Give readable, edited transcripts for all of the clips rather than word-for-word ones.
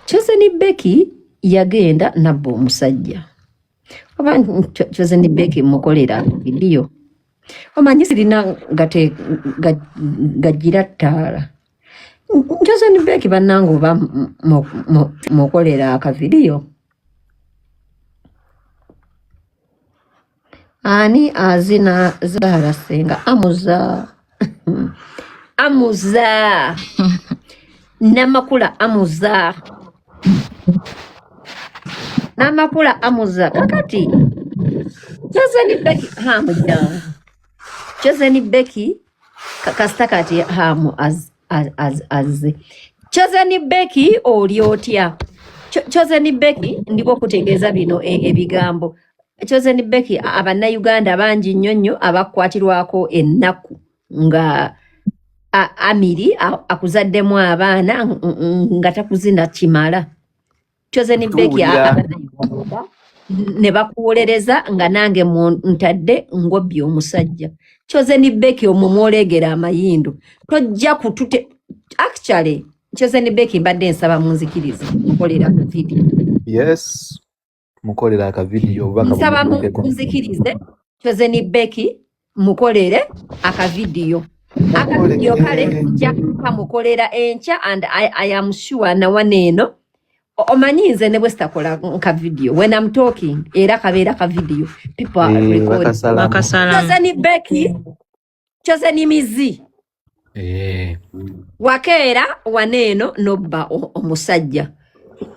Chosen Becky yagenda nabba omusajja. Oba Chosen Becky mukolera video. Omanyi sirina gajira ttaala. Chosen Becky bannange oba mukolera aka video. Ani azina Zahara Senga amuza. Amuza. Namakula amuza. Namakula amuza. Kakati. Chosen Becky hamuja. Chosen Becky kakastakati hamu az. Chosen Becky oliotia. Chosen Becky ndiko kutegeeza bino ebigambo. Chosen Becky abannayuganda bangi nnyo abakwatirwako ennaku nga Amiri akuzaddemu abaana nga takuzina kimala. Chosen Becky abannayuganda ne bakuwolereza nga nange ntadde ngobbi omusajja. Chosen Becky omumwolegera amayindo tojja kutute actually Chosen Becky mbadde nsaba munzikirize mukolera ku video. Yes. Mukolera aka video baka nsaba munzikirize Chosen Becky mukolere aka video. Aka video kale jakka mukolera encha and I am sure na waneno omanyize ne bwestakola nka video when I'm talking era kabeera ka video people are recording Chosen Becky Chosen mizi wakeera waneno nobba omusajja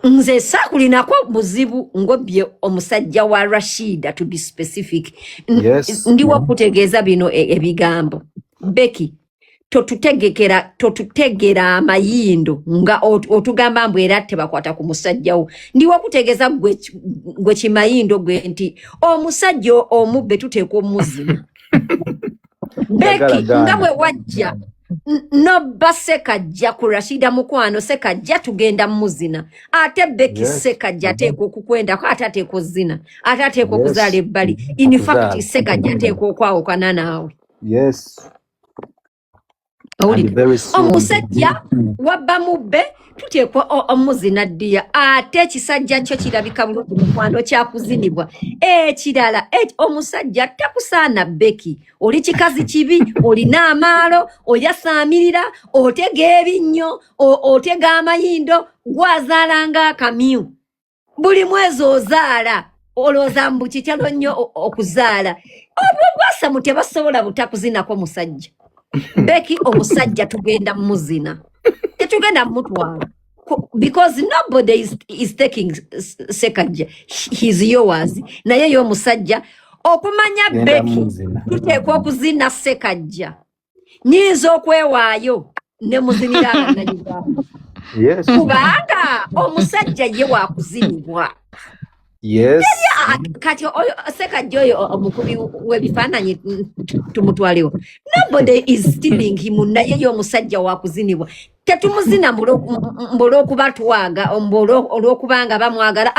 nze sakulinako buzibu ngobye omusajja wa Rashida to be specific. Yes. Ndiwo kutegeeza bino ebigambo Becky totutegera amayindo nga otugamba mbu era tebakwata ku musajjawo. Ndiwo kutegeeza gwe kimayindo gwe nti omusajja omubbe tuteekwa omuzina. Becky nga bwe wajja nobba Sekajja ku Rashida mukwano Sekajja tugenda muzina ate Becky Sekajja ateekwa okukwendako ate ateekwa zina ate ateekwa okuzaala ebbali in fact Sekajja ateekwa okwawukana naawe. Yes. Omusajja wabba mubbe tuteekwa omuzina ddiya ate ekisajja kyo kirabika bulungi mukwano kyakuzinibwa. Ekirala omusajja takusaana Becky oli kikazi kibi olina amaalo oyasaamirira otega ebinnyo otega amayindo gwazaalanga akamyu buli mwezi ozaala olowooza mbu kityalo nnyo okuzaala obwo bwasamu tebasobola butakuzinako musajja. Becky omusajja tugenda muzina tetugenda mutwala because nobody is taking Sekajja, he's yours. Naye yo musajja okumanya Becky tuteekwa okuzina Sekajja nyinza okwewaayo ne muzinira abannayuganda. Yes. Kubanga omusajja ye waakuzinibwa. Yes. Kati Sekajja oyo omukubi w'ebifaananyi tumutwalewo. Nobody is stealing him. Naye yo omusajja waakuzinibwa. Tetumuzina olw'okuba twaga olw'okubanga bamwagala.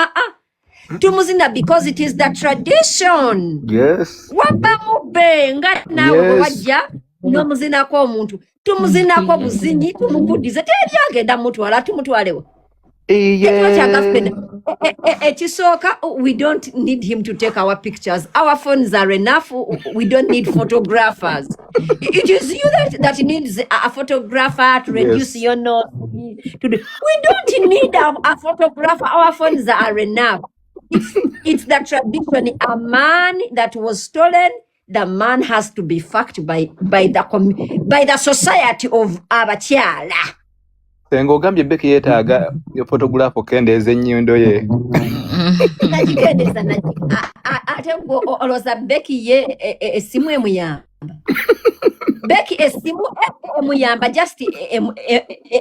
Tumuzina because it is the tradition. Yes. Wabba mubbe nga naawe bwe wajja n'omuzinako omuntu tumuzinako buzinyi tumukudize teryagenda mutwala tumutwalewo. Ekisooka we don't need him to take our pictures. Our phones are enough. We don't need photographers. It is you that needs a photographer to reduce your nose. We don't need a photographer. Our phones are enough. It's the tradition. A man that was stolen, the man has to be fucked by the society of abakyala. Sengo gambye Becky yeetaaga photograph okendeeza ennyindo ye. Nagikendeeza ate olowooza Becky ye essimu emuyamba. Becky essimu emuyamba just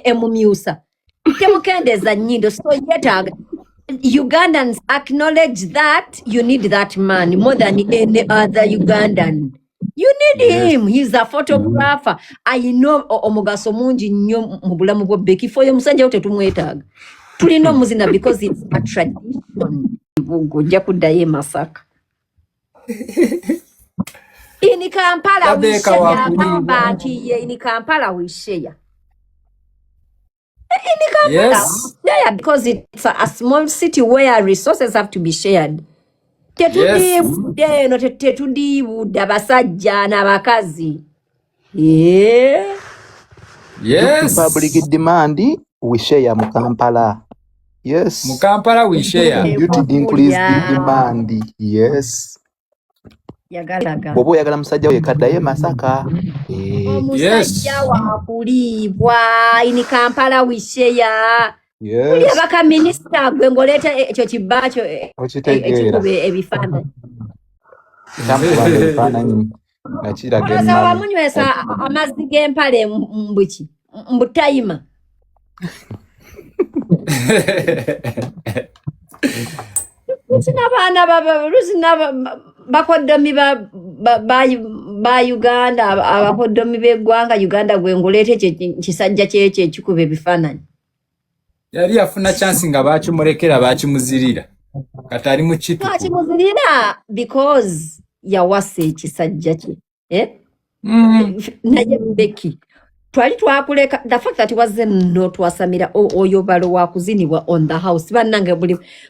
emumyusa. Temukendeeza nnyindo so yeetaaga. Ugandans acknowledge that you need that man more than any other Ugandan. You need him. He's a photographer. I know omugaso mungi nnyo mu bulamu bwa Becky for omusajja wo tetumwetaaga. Tulina omuzina because it's a tradition. Ojja kuddayo Masaka. In Kampala we share. In Kampala we share. Yes. Yeah, because it's a small city where resources have to be shared. Tetudiibudde abasajja n'abakazi. Yeah. Yes. Public demand we share mu Kampala. Yes. Mu Kampala we share. Duty increase the demand. Yes. Yagalaga. Bobo yagala musajja we kaddaye Masaka. Omusajja waakuliibwa in Kampala we share. Yes. Kuli abaka minisita gwe ngoleeta ekyo kibbakyo ekikube ebifaananyi. Ebifaananyi nga kiraga emmali. Wamunywesa amazzi g'empale mbuki mbutayima. Lusina bakoddomi ba Uganda abakoddomi b'eggwanga Uganda gwe ngoleeta ekyo kisajja kyekyo ekikuba ebifaananyi. Yali yafuna chance nga bakimulekera bakimuzirira. Kati ali mu kitu. Bakimuzirira because yawasa ekisajja kye. Naye Becky twali twakuleka the fact that was not wasamira oyo balo wakuzinibwa on the house bannange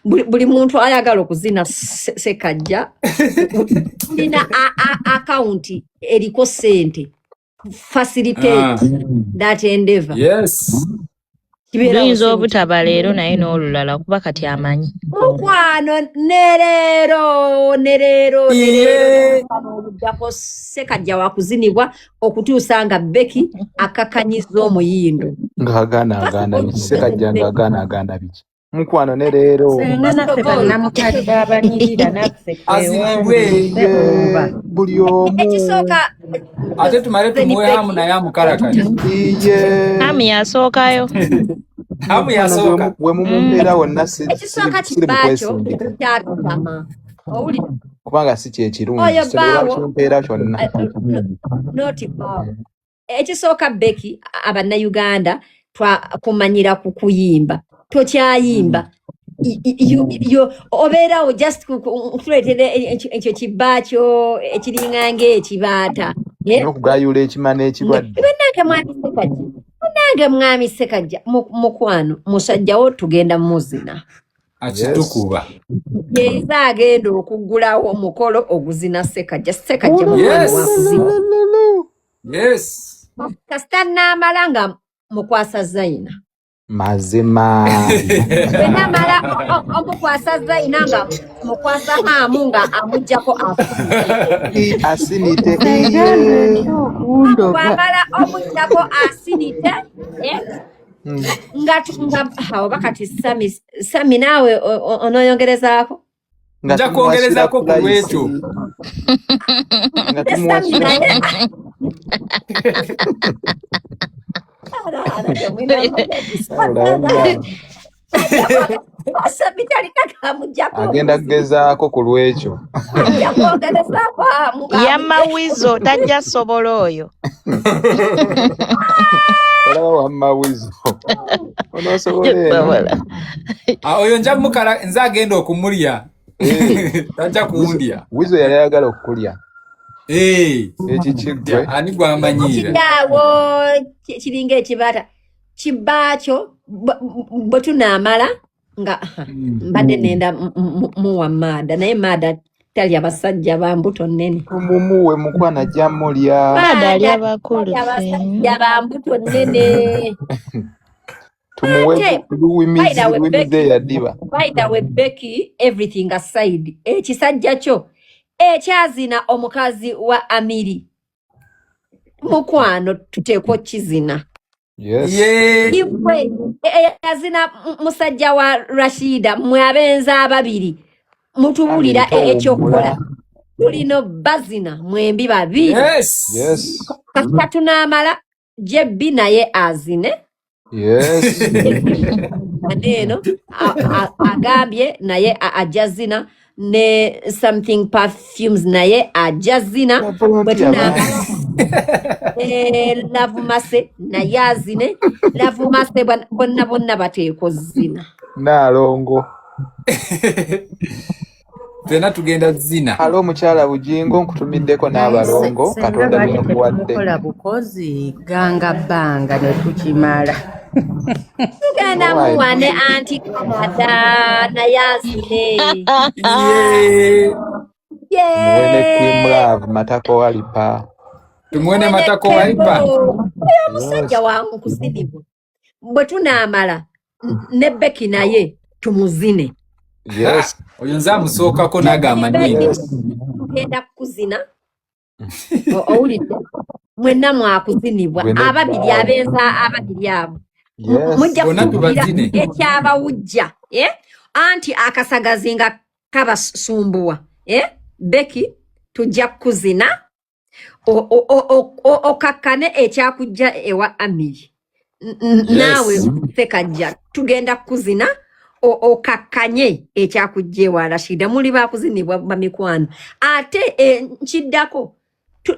buli muntu ayagala okuzina sekajja ina account eriko sente facilitate that endeavor. Yes. Kibirizo obutaba leero naye n'olulala kuba kati amanyi. Mukwano nerero olujjako sekajja wakuzinibwa okutuusa nga Becky akakanyiza omuyindo. Ng'agaana biki sekajja ng'agaana biki. Mukwano nerero. Naffe bannamukadde abanyirira naffe azibwe buli omu. Ekisooka ate tumale tumuwe hamu naye amukalakati. Hamu yasookayo. Hamu yasooka. Bwe mumumbeera wonna ekisooka kibbakyo kyatutama. Kubanga si kyekirungi kimpeera kyonna. Noti baawo. Ekisooka Becky abannayuganda kumanyira ku kuyimba. Tokyayimba. Obeerawo just kutuleetera ekyo kibbakyo ekiringa ng'ekibaata. N'okugayula ekima n'ekibadde. Nange mwami sekajja mukwano musajjawo tugenda muzina. Akitukuba. Yeza agenda okugulawo omukolo oguzina sekajja mwami wakuzina. Yes. Kasita n'amala nga mukwasa Zaina. Mazima. Namala omukwasa Zaina nga mukwasa hamu nga amujjako asinite. Wamala omujjako asinite nga awo bakati Sami naawe onoyongerezaako. Nja kwongerezaako ku lwekyo. Agenda kugezaako ku lwekyo. Yamma wizo tajja sobola oyo. Olaba wamma wizo. Onoosobola. Oyo nja mukala nze agenda okumulya. Tajja kuwundya. Wizo yali ayagala okukulya. Ekikigwe. Ani gwamanyira. Kidaawo kiringa ekibaata. Kibbakyo bwe tunaamala nga mbadde nenda muwa Maada naye Maada talya basajja ba mbuto nnene. Mumuwe mukwana ajja mulya. Maada alya abakulu. Basajja ba mbuto nnene. Tumuwe luwimize yaddiba. By the way, Becky, everything aside, ekisajja kyo ekyazina omukazi wa Amiri. Mukwano tuteekwa kizina. Yes. Iwe yazina musajja wa Rashida mwe abenza ababiri mutubulira ekyokukola tulino bazina mwembi babiri. Yes. Kasita tunaamala Jebbi naye azine. Yes. Eno agambye naye ajazina ne something perfumes naye ajazina Lavumase naye azine Lavumase bonna bateeko zina Naalongo. Tena tugenda zina. Alo mukyala Bujingo nkutumiddeko n'abalongo Katonda bino kuwadde. Mukola bukozi ganga bbanga ne tukimala. Tugenda muwane anti Canada na yazine. Mwene Kim Love matako walipa. Tumwene matako walipa. Oyo musajja wangu kusinibwa. Bwe tunaamala ne Becky naye tumuzine. Yes. Oyo nze amusookako n'agamba nningi. Tugenda kuzina. Owulidde? Mwenna mwakuzinibwa. Ababiri abenza ababiri abo. Mujja kuzina ekyabawujja. Anti akasagazi nga kabasumbuwa. Becky tujja kuzina. Okakkane ekyakujja ewa Amiri. Naawe Ffekajja tugenda kuzina okakkanye ekyakujja ewa Rashida. Muli bakuzinibwa bamikwano. Ate nkiddako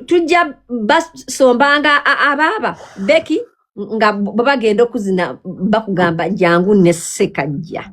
tujja basombanga ababa Becky nga bwe bagenda okuzina bakugamba jangu ne Ssekajja.